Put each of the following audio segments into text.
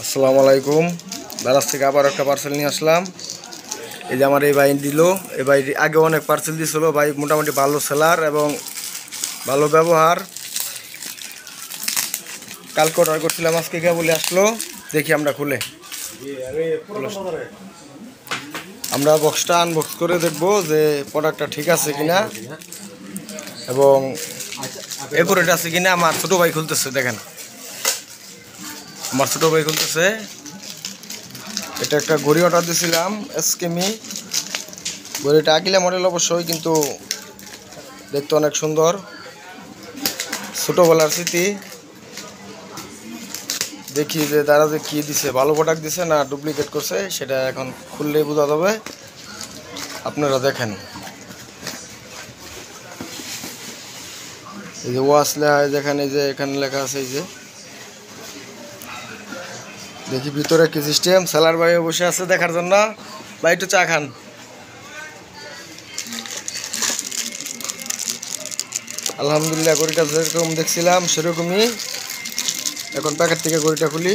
আসসালামু আলাইকুম। দারাজ থেকে আবার একটা পার্সেল নিয়ে আসলাম। এই যে আমার এই ভাই দিল। এই ভাই আগে অনেক পার্সেল দিয়েছিল। ভাই মোটামুটি ভালো সেলার এবং ভালো ব্যবহার। কালকে অর্ডার করছিলাম, আজকে কে বলে আসলো। দেখি আমরা খুলে আমরা বক্সটা আনবক্স করে দেখবো যে প্রোডাক্টটা ঠিক আছে কিনা এবং একুরেট আছে কিনা। আমার ছোট ভাই খুলতেছে, দেখেন আমার ছোট ভাই খুলতেছে। এটা একটা ঘড়ি অর্ডার দিয়েছিলাম এসকেমি। ঘড়িটা আকিলা মডেল অবশ্যই, কিন্তু দেখতে অনেক সুন্দর। ছোটোবেলার স্মৃতি। দেখি যে তারা যে কী দিছে, ভালো প্রোডাক্ট দিছে না ডুপ্লিকেট করছে, সেটা এখন খুললেই বোঝা যাবে। আপনারা দেখেন, এই যে ওয়াচ লেখা, দেখেন এই যে এখানে লেখা আছে। এই যে দেখি ভিতরে কি সিস্টেম। সেলার ভাই বসে আছে দেখার জন্য। ভাই একটু চা খান। আলহামদুলিল্লাহ, ঘড়িটা যেরকম দেখছিলাম সেরকমই। এখন প্যাকেট থেকে ঘড়িটা খুলি।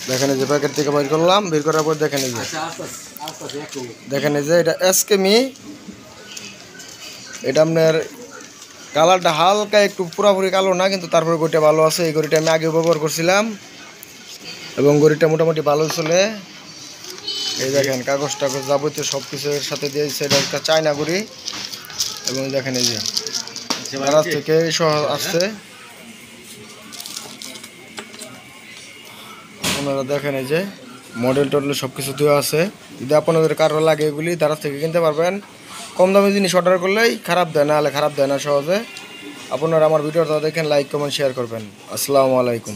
দেখেন এই যে প্যাকেট থেকে বের করলাম। বের করার পর দেখেন এই যে দেখেন এই যে এটা এসকেমি। এটা আপনার কালারটা হালকা একটু পুরাপুরি কালো না, কিন্তু তারপরে ঘড়িটা ভালো আছে। এই ঘড়িটা আমি আগে ব্যবহার করছিলাম এবং ঘড়িটা মোটামুটি ভালো চলে। এই দেখেন কাগজ টাগজ যাবতীয় সব কিছুর সাথে দিয়েছে। এটা একটা চায়না ঘড়ি এবং দেখেন এই যে দারাজ থেকে সহ আসছে। আপনারা দেখেন এই যে মডেল টডেল সব কিছু দেওয়া আছে। যদি আপনাদের কারো লাগে এগুলি দারাজ থেকে কিনতে পারবেন। কম দামি জিনিস অর্ডার করলেই খারাপ দেয় না, হলে খারাপ দেয় না সহজে। আপনারা আমার ভিডিওটা দেখেন, লাইক কমেন্ট শেয়ার করবেন। আসসালামু আলাইকুম।